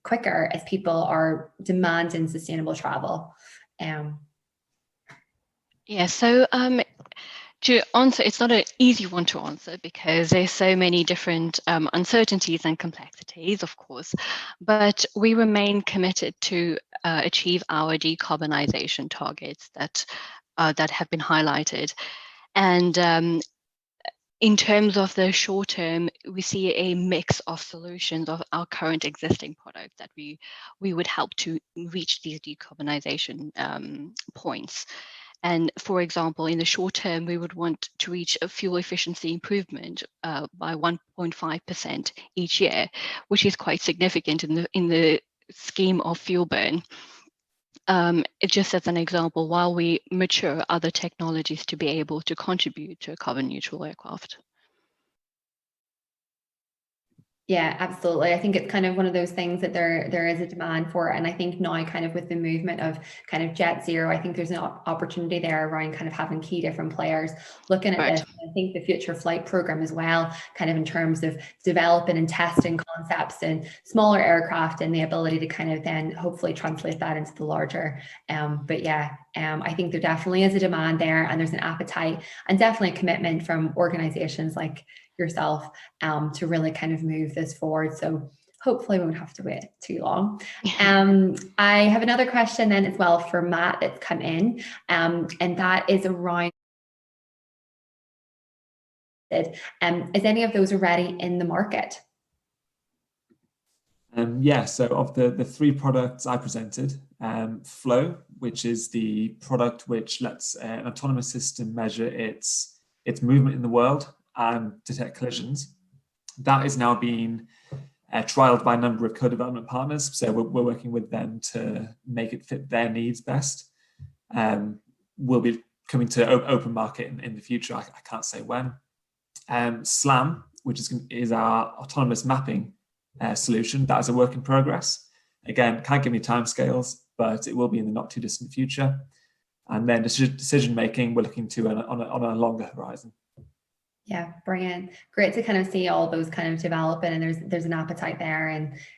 quicker as people are demanding sustainable travel? Yeah, so to answer, it's not an easy one to answer because there's so many different uncertainties and complexities, of course, but we remain committed to achieve our decarbonization targets that have been highlighted. And in terms of the short term, we see a mix of solutions of our current existing products that we would help to reach these decarbonization points. And for example, in the short term, we would want to reach a fuel efficiency improvement by 1.5% each year, which is quite significant in the scheme of fuel burn. Just as an example, while we mature other technologies to be able to contribute to a carbon neutral aircraft. Yeah, absolutely. I think it's kind of one of those things that there is a demand for. And I think now kind of with the movement of kind of Jet Zero, I think there's an opportunity there around kind of having key different players looking at this. I think the Future Flight program as well, kind of in terms of developing and testing concepts and smaller aircraft and the ability to kind of then hopefully translate that into the larger. But yeah, I think there definitely is a demand there, and there's an appetite and definitely a commitment from organizations like yourself to really kind of move this forward. So hopefully we won't have to wait too long. I have another question then as well for Matt that's come in, and that is around, is any of those already in the market? Yeah, so of the three products I presented, Flow, which is the product which lets an autonomous system measure its movement in the world and detect collisions, that is now being trialed by a number of co-development partners. So we're working with them to make it fit their needs best. We'll be coming to open market in the future. I can't say when. SLAM, which is our autonomous mapping solution, that is a work in progress. Again, can't give any timescales, but it will be in the not too distant future. And then decision making, we're looking to on a longer horizon. Yeah, brilliant. Great to kind of see all those kind of developing, and there's an appetite there,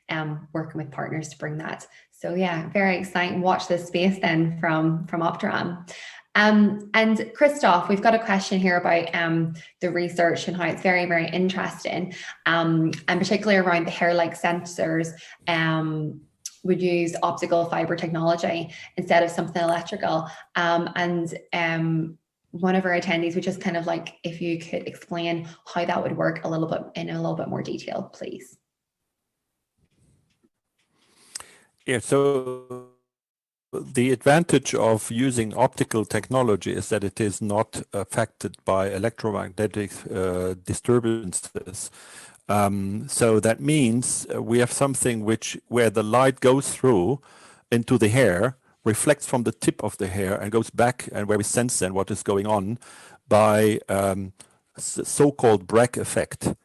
and working with partners to bring that. So yeah, very exciting. Watch this space then from Opteron. And Christoph, we've got a question here about the research and how it's very, very interesting, and particularly around the hair-like sensors would use optical fiber technology instead of something electrical. One of our attendees would just kind of like, if you could explain how that would work a little bit in a little bit more detail, please. Yeah, so the advantage of using optical technology is that it is not affected by electromagnetic disturbances. So that means we have something where the light goes through into the hair, reflects from the tip of the hair and goes back, and where we sense then what is going on by so-called Bragg effect.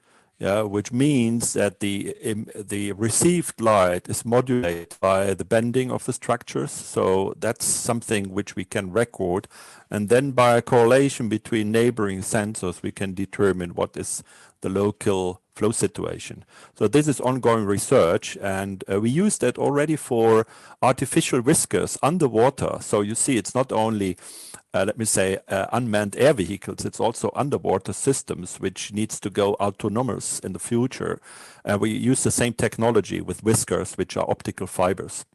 Which means that the received light is modulated by the bending of the structures. So that's something which we can record. And then by a correlation between neighboring sensors, we can determine what is the local flow situation. So this is ongoing research, and we use that already for artificial whiskers underwater. So you see, it's not only let me say, unmanned air vehicles. It's also underwater systems, which needs to go autonomous in the future. We use the same technology with whiskers, which are optical fibers.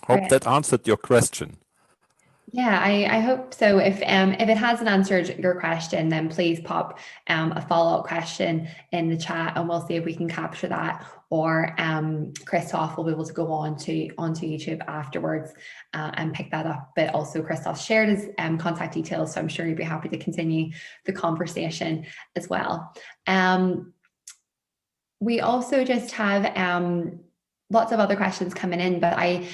Hope that answered your question. Yeah, I hope so. If it hasn't answered your question, then please pop a follow-up question in the chat, and we'll see if we can capture that. Or Christoph will be able to go onto YouTube afterwards and pick that up. But also Christoph shared his contact details, so I'm sure he'd be happy to continue the conversation as well. We also just have lots of other questions coming in, but I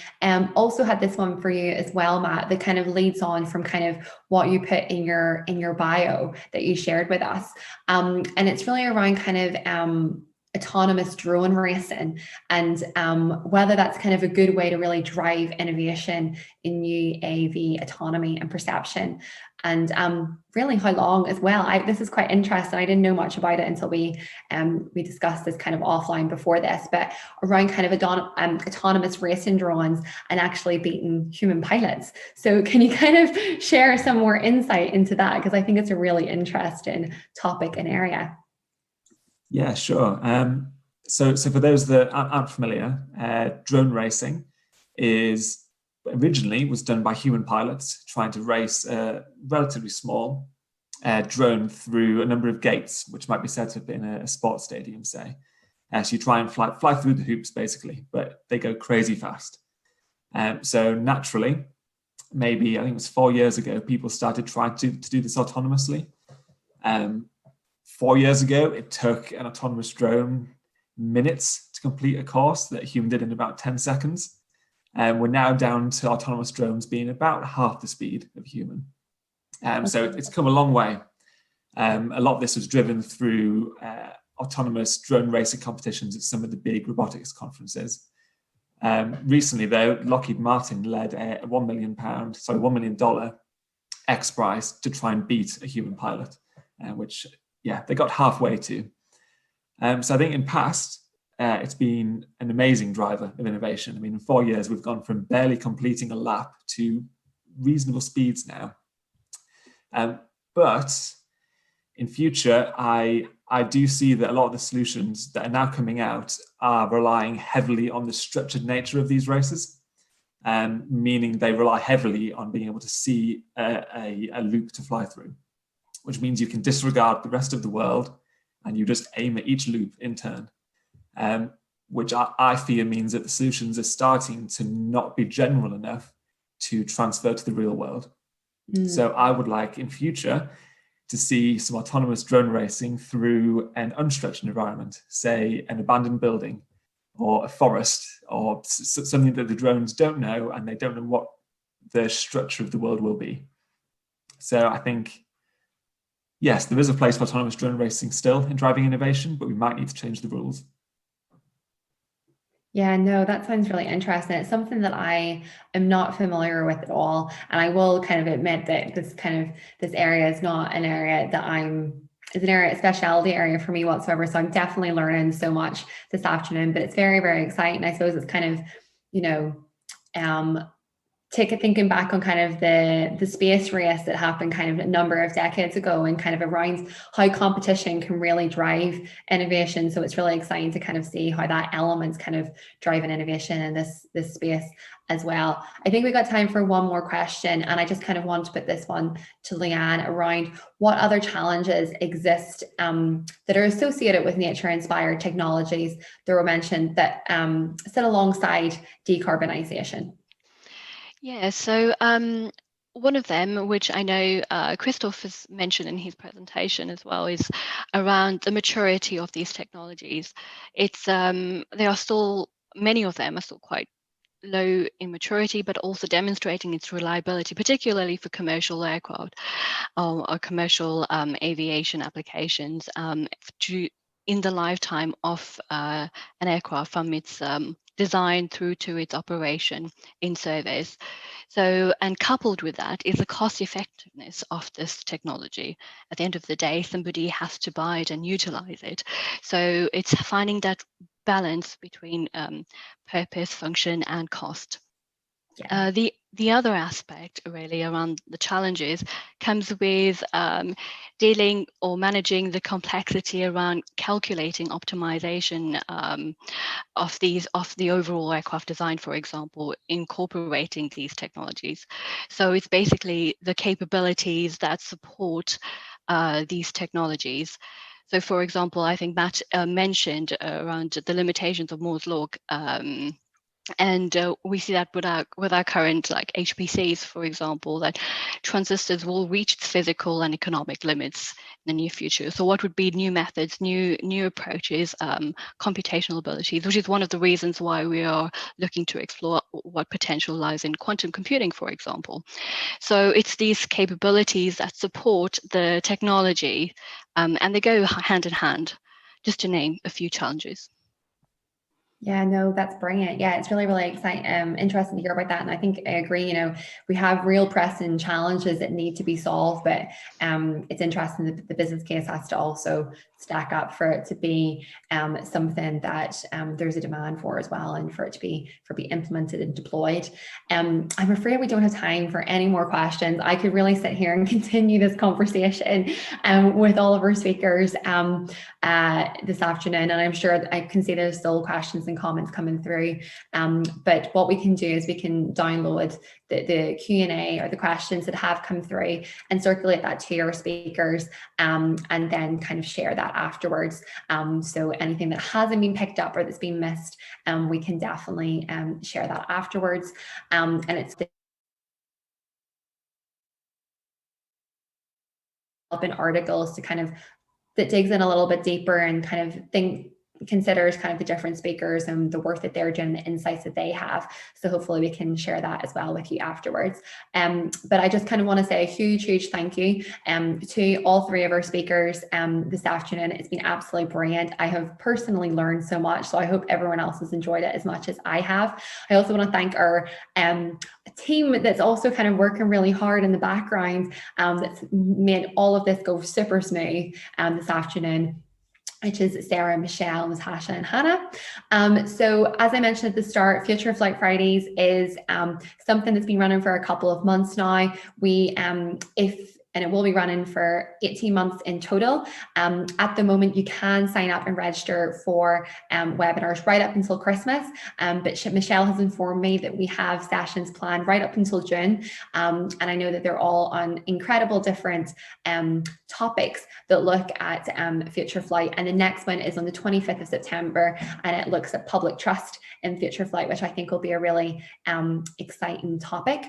also had this one for you as well, Matt, that kind of leads on from kind of what you put in your bio that you shared with us. And it's really around kind of autonomous drone racing, and whether that's kind of a good way to really drive innovation in UAV autonomy and perception. And really how long as well. This is quite interesting. I didn't know much about it until we discussed this kind of offline before this, but around kind of autonomous racing drones and actually beating human pilots. So can you kind of share some more insight into that? Because I think it's a really interesting topic and area. Yeah, sure. So for those that aren't familiar, drone racing originally was done by human pilots trying to race a relatively small drone through a number of gates, which might be set up in a sports stadium, say. So you try and fly through the hoops, basically, but they go crazy fast. So naturally, maybe I think it was 4 years ago, people started trying to do this autonomously. 4 years ago, it took an autonomous drone minutes to complete a course that a human did in about 10 seconds. And we're now down to autonomous drones being about half the speed of human. So it's come a long way. A lot of this was driven through autonomous drone racing competitions at some of the big robotics conferences. Recently, though, Lockheed Martin led a $1 million X prize to try and beat a human pilot, which, yeah, they got halfway to. So I think in past, it's been an amazing driver of innovation. I mean, in 4 years, we've gone from barely completing a lap to reasonable speeds now. But in future, I do see that a lot of the solutions that are now coming out are relying heavily on the structured nature of these races, meaning they rely heavily on being able to see a loop to fly through, which means you can disregard the rest of the world and you just aim at each loop in turn, which I fear means that the solutions are starting to not be general enough to transfer to the real world. So I would like in future to see some autonomous drone racing through an unstructured environment, say an abandoned building or a forest or something that the drones don't know, and they don't know what the structure of the world will be. So I think, yes, there is a place for autonomous drone racing still in driving innovation, but we might need to change the rules. Yeah, no, that sounds really interesting. It's something that I am not familiar with at all. And I will kind of admit that this area is not an area that it's an area, a specialty area for me whatsoever. So I'm definitely learning so much this afternoon, but it's very, very exciting. I suppose it's kind of, thinking back on kind of the space race that happened kind of a number of decades ago, and kind of around how competition can really drive innovation. So it's really exciting to kind of see how that element's kind of driving innovation in this space as well. I think we got time for one more question, and I just kind of want to put this one to Leanne around what other challenges exist that are associated with nature-inspired technologies that were mentioned that sit alongside decarbonization. Yeah, so one of them, which I know Christoph has mentioned in his presentation as well, is around the maturity of these technologies. It's they are still, many of them are still quite low in maturity, but also demonstrating its reliability, particularly for commercial aircraft or commercial aviation applications in the lifetime of an aircraft, from its design through to its operation in service. So, and coupled with that is the cost effectiveness of this technology. At the end of the day, somebody has to buy it and utilize it. So it's finding that balance between purpose, function, and cost. Yeah. The other aspect really around the challenges comes with dealing or managing the complexity around calculating optimization of the overall aircraft design, for example, incorporating these technologies. So it's basically the capabilities that support these technologies. So, for example, I think Matt mentioned around the limitations of Moore's law. And we see that with our current like HPCs, for example, that transistors will reach its physical and economic limits in the near future. So what would be new methods, new approaches, computational abilities, which is one of the reasons why we are looking to explore what potential lies in quantum computing, for example. So it's these capabilities that support the technology, and they go hand in hand, just to name a few challenges. Yeah, no, that's brilliant. Yeah, it's really, really exciting, interesting to hear about that. And I think I agree, you know, we have real pressing challenges that need to be solved, but it's interesting that the business case has to also stack up for it to be something that there's a demand for as well, and for it to be implemented and deployed. I'm afraid we don't have time for any more questions. I could really sit here and continue this conversation with all of our speakers this afternoon, and I'm sure I can see there's still questions and comments coming through, but what we can do is we can download the Q&A or the questions that have come through and circulate that to our speakers, and then kind of share that afterwards. So anything that hasn't been picked up or that's been missed, we can definitely share that afterwards. And it's developing articles to kind of that digs in a little bit deeper and kind of considers kind of the different speakers and the work that they're doing, the insights that they have. So hopefully we can share that as well with you afterwards. But I just kind of want to say a huge thank you to all three of our speakers this afternoon. It's been absolutely brilliant. I have personally learned so much, so I hope everyone else has enjoyed it as much as I have. I also want to thank our team that's also kind of working really hard in the background, that's made all of this go super smooth this afternoon, which is Sarah, Michelle, Natasha, and Hannah. So as I mentioned at the start, Future of Flight Fridays is something that's been running for a couple of months now. And it will be running for 18 months in total. At the moment, you can sign up and register for webinars right up until Christmas. But Michelle has informed me that we have sessions planned right up until June. And I know that they're all on incredible different topics that look at future flight. And the next one is on the 25th of September, and it looks at public trust in future flight, which I think will be a really exciting topic.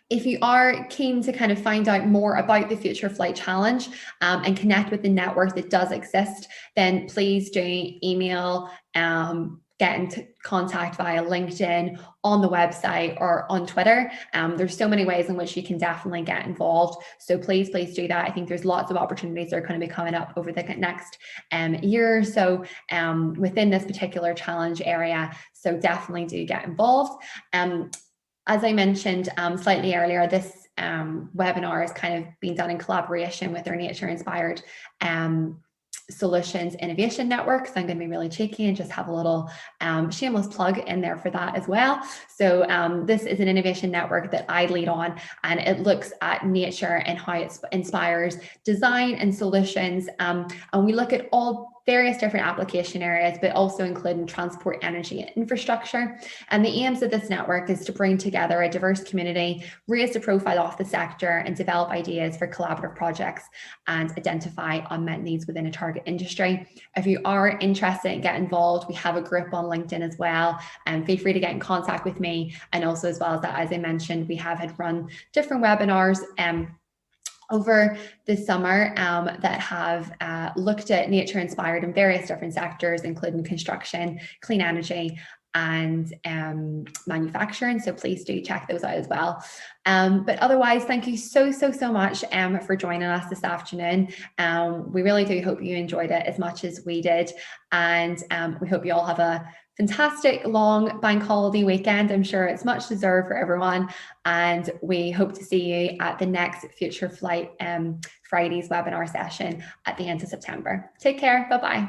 If you are keen to kind of find out more about the Future Flight Challenge and connect with the network that does exist, then please do email, get into contact via LinkedIn, on the website, or on Twitter. There's so many ways in which you can definitely get involved. So please do that. I think there's lots of opportunities that are going to be coming up over the next year or so within this particular challenge area. So definitely do get involved. As I mentioned slightly earlier, this webinar is kind of being done in collaboration with our nature-inspired Solutions Innovation Network. So I'm going to be really cheeky and just have a little shameless plug in there for that as well. So this is an innovation network that I lead on, and it looks at nature and how it inspires design and solutions. And we look at all various different application areas, but also including transport, energy, and infrastructure. And the aims of this network is to bring together a diverse community, raise the profile of the sector, and develop ideas for collaborative projects and identify unmet needs within a target industry. If you are interested in getting involved, we have a group on LinkedIn as well, and feel free to get in contact with me. And also, as well as that, as I mentioned, we have had run different webinars over the summer that have looked at nature inspired in various different sectors, including construction, clean energy, and manufacturing. So please do check those out as well. But otherwise, thank you so much for joining us this afternoon. We really do hope you enjoyed it as much as we did. And we hope you all have a fantastic long bank holiday weekend. I'm sure it's much deserved for everyone. And we hope to see you at the next Future Flight Fridays webinar session at the end of September. Take care. Bye-bye.